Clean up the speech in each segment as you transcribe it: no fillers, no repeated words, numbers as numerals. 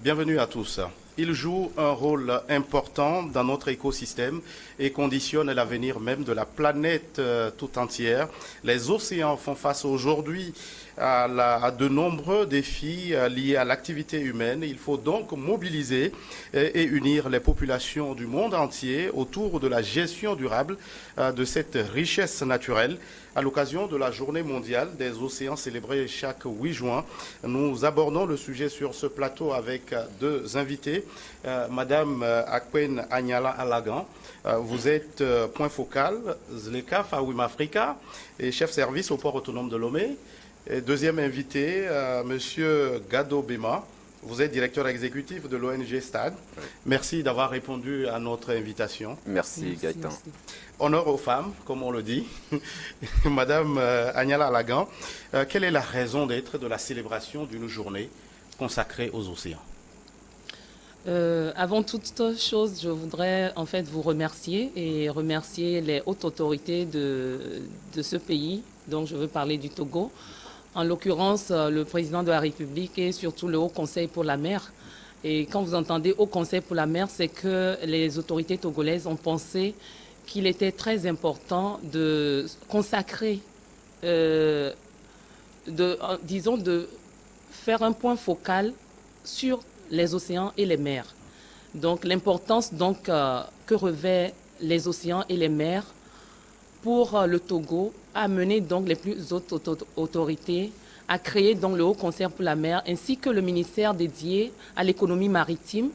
Bienvenue à tous. Ils jouent un rôle important dans notre écosystème et conditionnent l'avenir même de la planète tout entière. Les océans font face aujourd'hui à de nombreux défis liés à l'activité humaine. Il faut donc mobiliser et unir les populations du monde entier autour de la gestion durable de cette richesse naturelle. À l'occasion de la Journée mondiale des océans célébrée chaque 8 juin, nous abordons le sujet sur ce plateau avec deux invités. Madame Akwen Anyala Alagan, vous êtes point focal, ZLECAf à Wim Africa et chef service au port autonome de Lomé. Et deuxième invité, Monsieur Gado Bema, vous êtes directeur exécutif de l'ONG STAD. Oui. Merci d'avoir répondu à notre invitation. Merci Gaëtan. Merci. Honneur aux femmes, comme on le dit. Madame Anyala Alagan, quelle est la raison d'être de la célébration d'une journée consacrée aux océans? Avant toute chose, je voudrais en fait vous remercier et remercier les hautes autorités de ce pays, dont je veux parler du Togo. En l'occurrence, le président de la République et surtout le Haut Conseil pour la mer. Et quand vous entendez Haut Conseil pour la mer, c'est que les autorités togolaises ont pensé qu'il était très important de consacrer, disons, de faire un point focal sur les océans et les mers. Donc l'importance que revêtent les océans et les mers pour le Togo a mené donc les plus hautes autorités à créer donc le Haut Conseil pour la mer ainsi que le ministère dédié à l'économie maritime,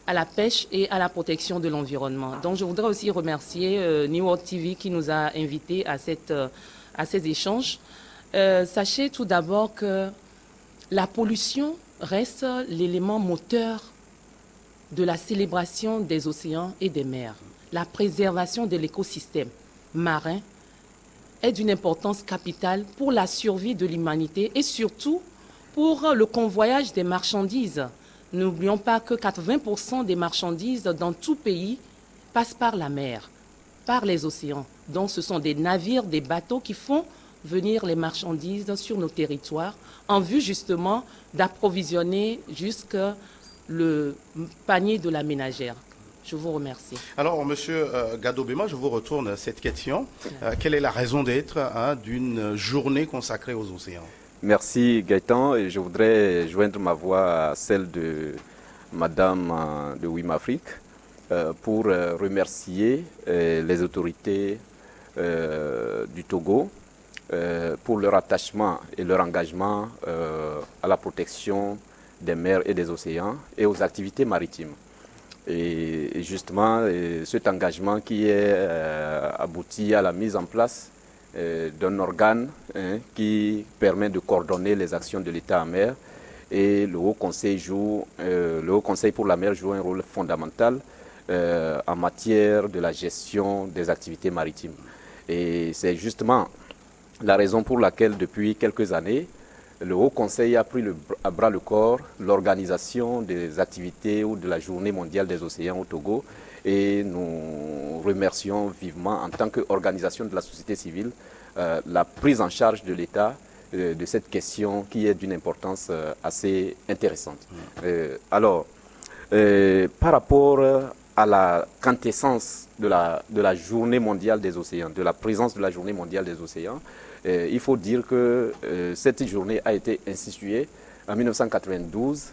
à la pêche et à la protection de l'environnement. Donc je voudrais aussi remercier New World TV qui nous a invités à ces échanges. Sachez tout d'abord que la pollution reste l'élément moteur de la célébration des océans et des mers. La préservation de l'écosystème marin est d'une importance capitale pour la survie de l'humanité et surtout pour le convoyage des marchandises. N'oublions pas que 80% des marchandises dans tout pays passent par la mer, par les océans. Donc ce sont des navires, des bateaux qui font venir les marchandises sur nos territoires en vue justement d'approvisionner jusque le panier de la ménagère. Je vous remercie. Alors, Monsieur Gado Bema, je vous retourne cette question. Quelle est la raison d'être d'une journée consacrée aux océans? Merci Gaëtan. Et je voudrais joindre ma voix à celle de Madame de Wim Afrique pour remercier les autorités du Togo pour leur attachement et leur engagement à la protection des mers et des océans et aux activités maritimes. Et justement, cet engagement qui est abouti à la mise en place d'un organe qui permet de coordonner les actions de l'État en mer. Et le Haut Conseil pour la mer joue un rôle fondamental en matière de la gestion des activités maritimes. Et c'est justement la raison pour laquelle, depuis quelques années, le Haut Conseil a pris à bras le corps l'organisation des activités ou de la Journée mondiale des océans au Togo. Et nous remercions vivement, en tant qu'organisation de la société civile, la prise en charge de l'État de cette question qui est d'une importance assez intéressante. Par rapport à la quintessence de la Journée mondiale des océans, de la présence de la Journée mondiale des océans, il faut dire que cette journée a été instituée en 1992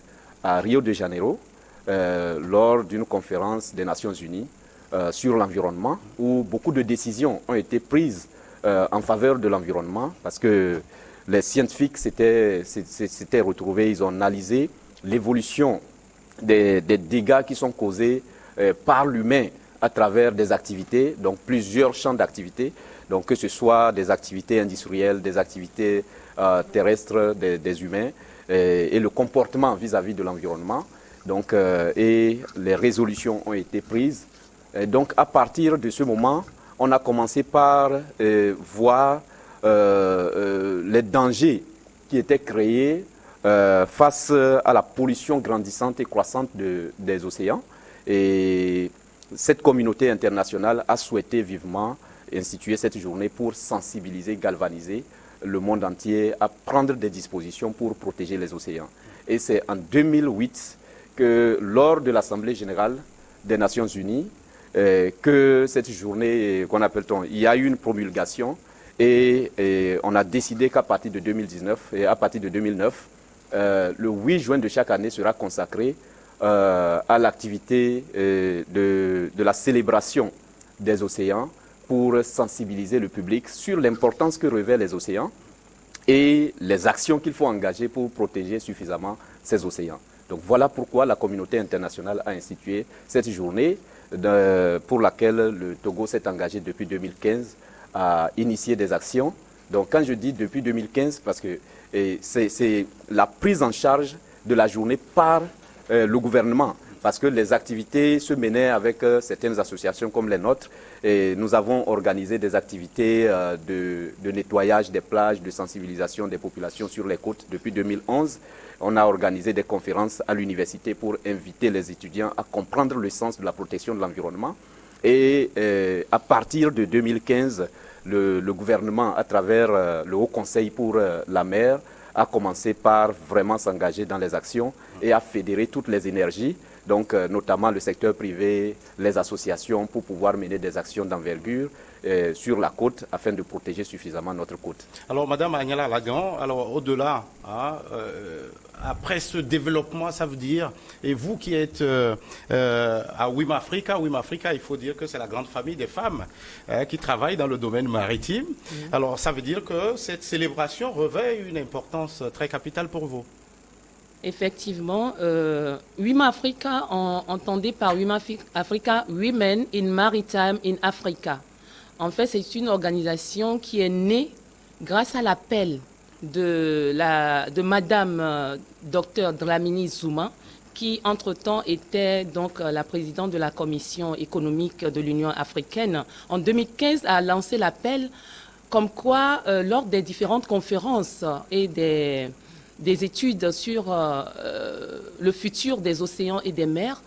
à Rio de Janeiro lors d'une conférence des Nations Unies sur l'environnement où beaucoup de décisions ont été prises en faveur de l'environnement parce que les scientifiques s'étaient retrouvés, ils ont analysé l'évolution des dégâts qui sont causés par l'humain à travers des activités, donc plusieurs champs d'activités. Donc que ce soit des activités industrielles, des activités terrestres des humains et le comportement vis-à-vis de l'environnement. Donc, et les résolutions ont été prises. Et donc à partir de ce moment, on a commencé par voir les dangers qui étaient créés face à la pollution grandissante et croissante des océans. Et cette communauté internationale a souhaité vivement instituer cette journée pour sensibiliser, galvaniser le monde entier à prendre des dispositions pour protéger les océans. Et c'est en 2008 que lors de l'Assemblée générale des Nations Unies, que cette journée, qu'on appelle-t-on, il y a eu une promulgation et on a décidé qu'à partir de 2019 et à partir de 2009, le 8 juin de chaque année sera consacré à l'activité de la célébration des océans pour sensibiliser le public sur l'importance que revêtent les océans et les actions qu'il faut engager pour protéger suffisamment ces océans. Donc voilà pourquoi la communauté internationale a institué cette journée pour laquelle le Togo s'est engagé depuis 2015 à initier des actions. Donc quand je dis depuis 2015, parce que c'est la prise en charge de la journée par le gouvernement, parce que les activités se menaient avec certaines associations comme les nôtres. Et nous avons organisé des activités de nettoyage des plages, de sensibilisation des populations sur les côtes depuis 2011. On a organisé des conférences à l'université pour inviter les étudiants à comprendre le sens de la protection de l'environnement. Et à partir de 2015, le gouvernement, à travers le Haut Conseil pour la mer, a commencé par vraiment s'engager dans les actions et à fédérer toutes les énergies, donc notamment le secteur privé, les associations, pour pouvoir mener des actions d'envergure sur la côte afin de protéger suffisamment notre côte. Alors, Madame Agnella Lagan, alors au-delà, après ce développement, ça veut dire, et vous qui êtes à WIM Africa, il faut dire que c'est la grande famille des femmes qui travaillent dans le domaine maritime. Alors, ça veut dire que cette célébration revêt une importance très capitale pour vous. Effectivement, WIM Africa, entendez par WIM Africa, Women in Maritime in Africa. En fait, c'est une organisation qui est née grâce à l'appel de Madame Dr Dlamini Zuma, qui entre-temps était donc la présidente de la Commission économique de l'Union africaine. En 2015, a lancé l'appel comme quoi, lors des différentes conférences et des études sur le futur des océans et des mers,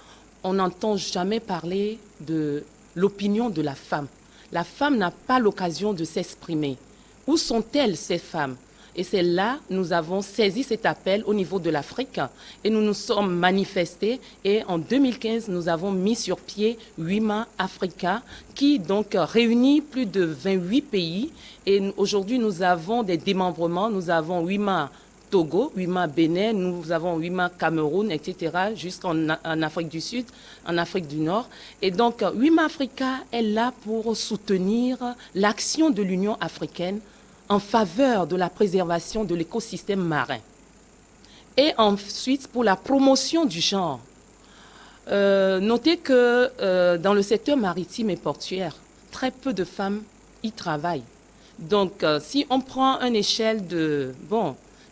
on n'entend jamais parler de l'opinion de la femme. La femme n'a pas l'occasion de s'exprimer. Où sont-elles, ces femmes? Et c'est là que nous avons saisi cet appel au niveau de l'Afrique et nous nous sommes manifestés. Et en 2015, nous avons mis sur pied WIMA Africa qui donc réunit plus de 28 pays. Et aujourd'hui, nous avons des démembrements. Nous avons WIMA Togo, WIMA Bénin, nous avons WIMA Cameroun, etc., jusqu'en Afrique du Sud, en Afrique du Nord. Et donc, WIMA Africa est là pour soutenir l'action de l'Union africaine en faveur de la préservation de l'écosystème marin. Et ensuite, pour la promotion du genre. Notez que dans le secteur maritime et portuaire, très peu de femmes y travaillent. Donc, si on prend une échelle de...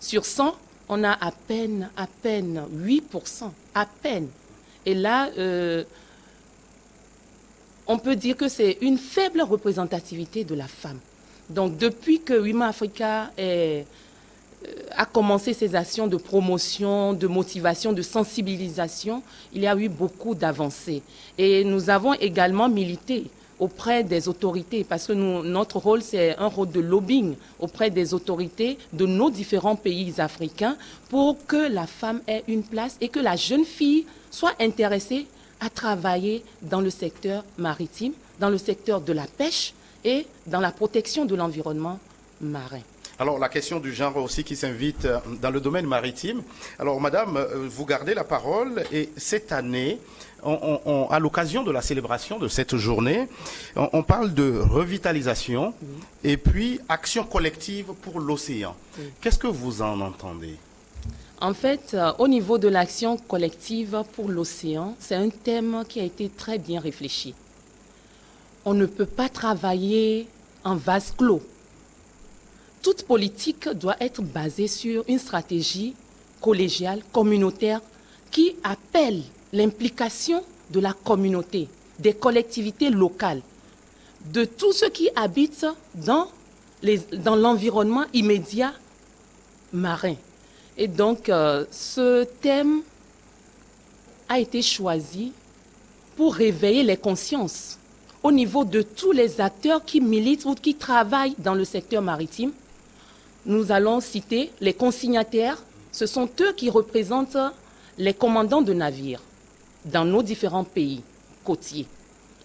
sur 100, on a à peine 8%, à peine. Et là, on peut dire que c'est une faible représentativité de la femme. Donc, depuis que WIMA Africa a commencé ses actions de promotion, de motivation, de sensibilisation, il y a eu beaucoup d'avancées. Et nous avons également milité auprès des autorités, parce que notre rôle, c'est un rôle de lobbying auprès des autorités de nos différents pays africains pour que la femme ait une place et que la jeune fille soit intéressée à travailler dans le secteur maritime, dans le secteur de la pêche et dans la protection de l'environnement marin. Alors, la question du genre aussi qui s'invite dans le domaine maritime. Alors, madame, vous gardez la parole et cette année, à l'occasion de la célébration de cette journée, on parle de revitalisation et puis action collective pour l'océan. Qu'est-ce que vous en entendez? En fait, au niveau de l'action collective pour l'océan, c'est un thème qui a été très bien réfléchi. On ne peut pas travailler en vase clos. Toute politique doit être basée sur une stratégie collégiale, communautaire, qui appelle l'implication de la communauté, des collectivités locales, de tous ceux qui habitent dans l'environnement immédiat marin. Et donc, ce thème a été choisi pour réveiller les consciences au niveau de tous les acteurs qui militent ou qui travaillent dans le secteur maritime. Nous allons citer les consignataires. Ce sont eux qui représentent les commandants de navires dans nos différents pays côtiers.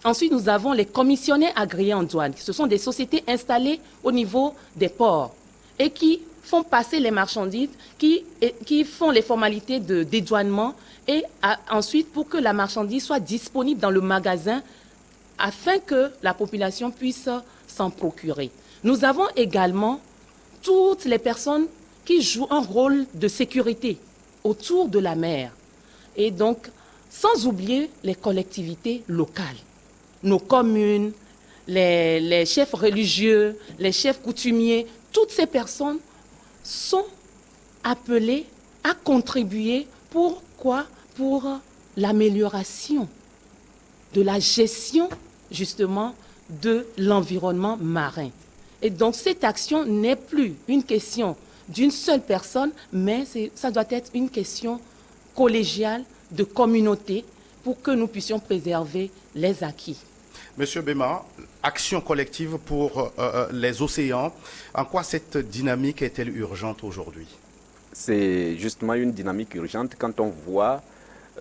Ensuite, nous avons les commissionnaires agréés en douane. Ce sont des sociétés installées au niveau des ports et qui font passer les marchandises, qui font les formalités de dédouanement et ensuite pour que la marchandise soit disponible dans le magasin afin que la population puisse s'en procurer. Nous avons également toutes les personnes qui jouent un rôle de sécurité autour de la mer. Et donc, sans oublier les collectivités locales, nos communes, les chefs religieux, les chefs coutumiers, toutes ces personnes sont appelées à contribuer pour quoi? Pour l'amélioration de la gestion, justement, de l'environnement marin. Et donc, cette action n'est plus une question d'une seule personne, mais ça doit être une question collégiale, de communauté, pour que nous puissions préserver les acquis. Monsieur Bema, action collective pour les océans, en quoi cette dynamique est-elle urgente aujourd'hui? C'est justement une dynamique urgente quand on voit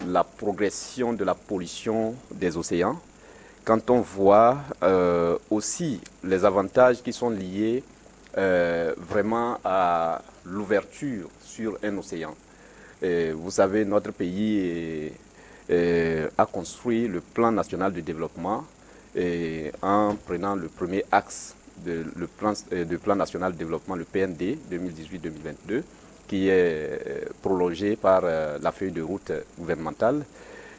la progression de la pollution des océans, quand on voit aussi les avantages qui sont liés vraiment à l'ouverture sur un océan. Et vous savez, notre pays a construit le plan national de développement en prenant le premier axe du plan national de développement, le PND 2018-2022, qui est prolongé par la feuille de route gouvernementale.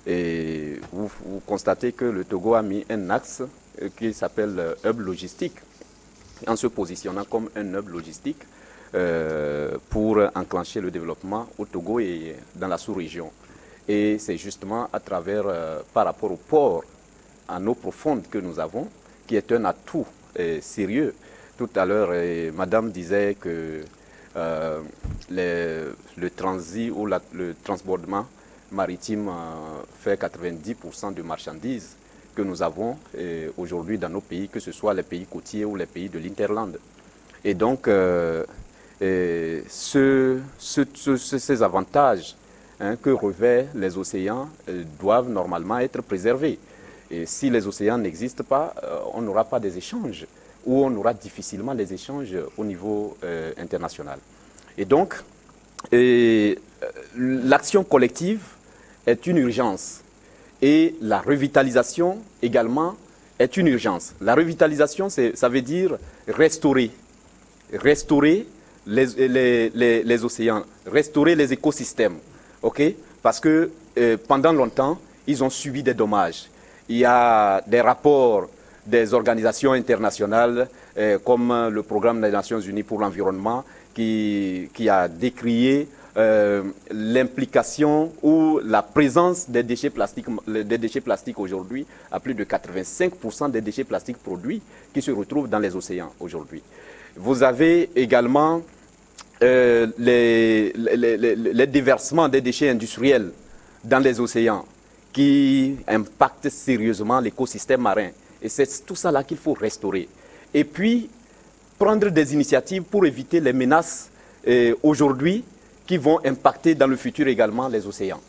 Et vous constatez que le Togo a mis un axe qui s'appelle hub logistique, en se positionnant comme un hub logistique pour enclencher le développement au Togo et dans la sous-région. Et c'est justement à travers, par rapport au port en eau profonde que nous avons, qui est un atout sérieux. Tout à l'heure, Madame disait que le transit ou le transbordement maritime fait 90% de marchandises que nous avons aujourd'hui dans nos pays, que ce soit les pays côtiers ou les pays de l'Interland. Et donc, ces avantages que revêtent les océans doivent normalement être préservés. Et si les océans n'existent pas, on n'aura pas des échanges, ou on aura difficilement les échanges au niveau international. Et donc, l'action collective est une urgence. Et la revitalisation également est une urgence. La revitalisation, ça veut dire restaurer. Restaurer les océans, restaurer les écosystèmes. Okay? Parce que pendant longtemps, ils ont subi des dommages. Il y a des rapports des organisations internationales comme le Programme des Nations Unies pour l'environnement qui a décrié l'implication ou la présence des déchets plastiques aujourd'hui à plus de 85% des déchets plastiques produits qui se retrouvent dans les océans aujourd'hui. Vous avez également les déversements des déchets industriels dans les océans qui impactent sérieusement l'écosystème marin. Et c'est tout ça là qu'il faut restaurer. Et puis, prendre des initiatives pour éviter les menaces aujourd'hui qui vont impacter dans le futur également les océans.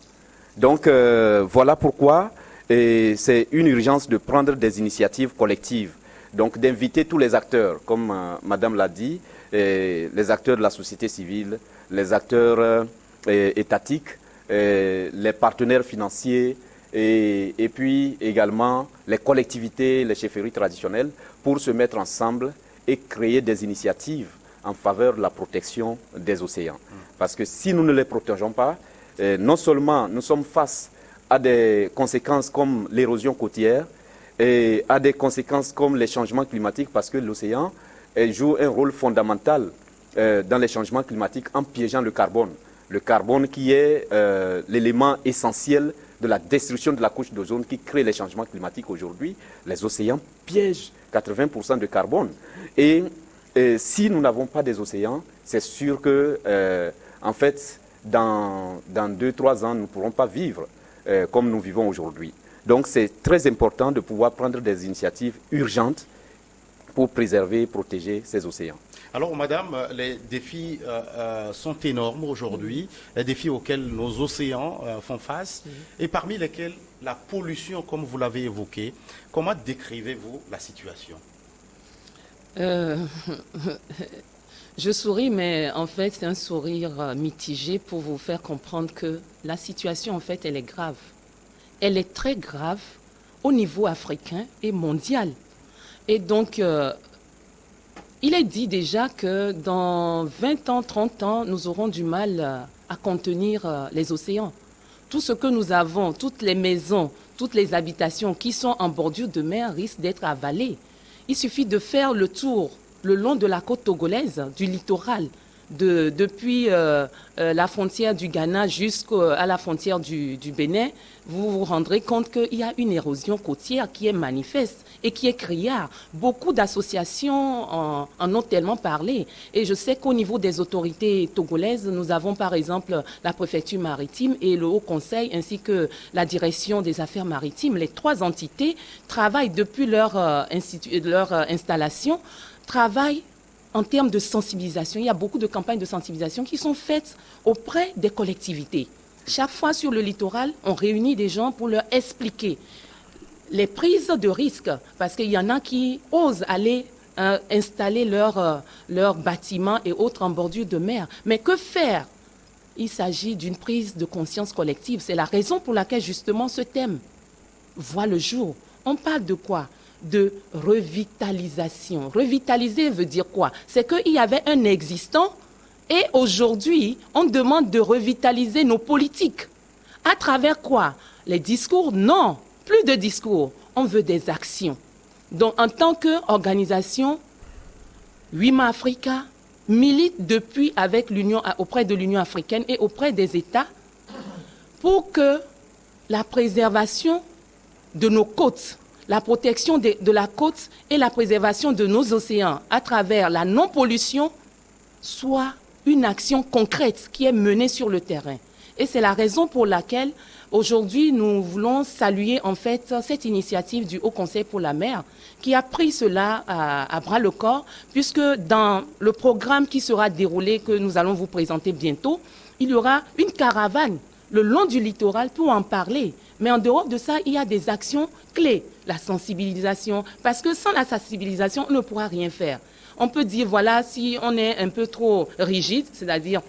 Donc, voilà pourquoi c'est une urgence de prendre des initiatives collectives. Donc, d'inviter tous les acteurs, comme Madame l'a dit, les acteurs de la société civile, les acteurs étatiques, les partenaires financiers, et puis également les collectivités, les chefferies traditionnelles, pour se mettre ensemble et créer des initiatives en faveur de la protection des océans. Parce que si nous ne les protégeons pas, non seulement nous sommes face à des conséquences comme l'érosion côtière, et à des conséquences comme les changements climatiques, parce que l'océan joue un rôle fondamental dans les changements climatiques en piégeant le carbone. Le carbone qui est l'élément essentiel de la destruction de la couche d'ozone qui crée les changements climatiques aujourd'hui. Les océans piègent 80% de carbone. Et si nous n'avons pas des océans, c'est sûr que, en fait, dans 2-3 ans, nous ne pourrons pas vivre comme nous vivons aujourd'hui. Donc c'est très important de pouvoir prendre des initiatives urgentes pour préserver et protéger ces océans. Alors, madame, les défis sont énormes aujourd'hui, les défis auxquels nos océans font face, et parmi lesquels la pollution, comme vous l'avez évoqué. Comment décrivez-vous la situation? Je souris, mais en fait, c'est un sourire mitigé pour vous faire comprendre que la situation, en fait, elle est grave. Elle est très grave au niveau africain et mondial. Et donc, il est dit déjà que dans 20 ans, 30 ans, nous aurons du mal à contenir les océans. Tout ce que nous avons, toutes les maisons, toutes les habitations qui sont en bordure de mer risquent d'être avalées. Il suffit de faire le tour le long de la côte togolaise, du littoral, depuis la frontière du Ghana jusqu'à la frontière du Bénin. Vous vous rendrez compte qu'il y a une érosion côtière qui est manifeste et qui est criarde. Beaucoup d'associations en ont tellement parlé. Et je sais qu'au niveau des autorités togolaises, nous avons par exemple la préfecture maritime et le Haut Conseil ainsi que la direction des affaires maritimes. Les trois entités travaillent depuis leur installation, travaillent en termes de sensibilisation. Il y a beaucoup de campagnes de sensibilisation qui sont faites auprès des collectivités. Chaque fois sur le littoral, on réunit des gens pour leur expliquer les prises de risques, parce qu'il y en a qui osent aller installer leurs bâtiments et autres en bordure de mer. Mais que faire? Il s'agit d'une prise de conscience collective. C'est la raison pour laquelle justement ce thème voit le jour. On parle de quoi? De revitalisation. Revitaliser veut dire quoi? C'est qu'il y avait un existant et aujourd'hui, on demande de revitaliser nos politiques. À travers quoi? Les discours? Non, plus de discours. On veut des actions. Donc, en tant qu'organisation, WIMA Africa milite depuis auprès de l'Union africaine et auprès des États pour que la préservation de nos côtes, la protection de la côte et la préservation de nos océans à travers la non-pollution soit une action concrète qui est menée sur le terrain. Et c'est la raison pour laquelle aujourd'hui nous voulons saluer en fait cette initiative du Haut Conseil pour la mer qui a pris cela à bras le corps, puisque dans le programme qui sera déroulé, que nous allons vous présenter bientôt, il y aura une caravane le long du littoral pour en parler. Mais en dehors de ça, il y a des actions clés. La sensibilisation, parce que sans la sensibilisation, on ne pourra rien faire. On peut dire, voilà, si on est un peu trop rigide, c'est-à-dire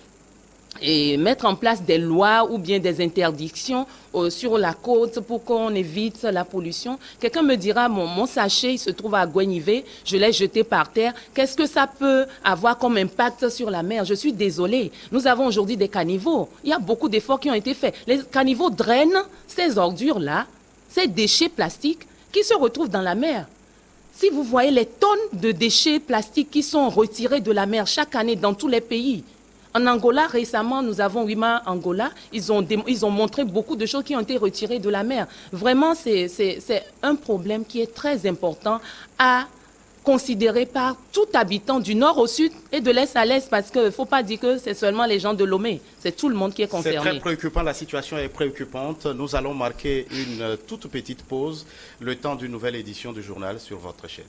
et mettre en place des lois ou bien des interdictions sur la côte pour qu'on évite la pollution. Quelqu'un me dira, mon sachet il se trouve à Guenivé, je l'ai jeté par terre. Qu'est-ce que ça peut avoir comme impact sur la mer? Je suis désolée. Nous avons aujourd'hui des caniveaux. Il y a beaucoup d'efforts qui ont été faits. Les caniveaux drainent ces ordures-là, ces déchets plastiques qui se retrouvent dans la mer. Si vous voyez les tonnes de déchets plastiques qui sont retirés de la mer chaque année dans tous les pays. En Angola, récemment, nous avons WIMA Angola. Ils ont montré beaucoup de choses qui ont été retirées de la mer. Vraiment, c'est un problème qui est très important à considérer par tout habitant du nord au sud et de l'est à l'est, parce qu'il ne faut pas dire que c'est seulement les gens de Lomé. C'est tout le monde qui est concerné. C'est très préoccupant, la situation est préoccupante. Nous allons marquer une toute petite pause, le temps d'une nouvelle édition du journal sur votre chaîne.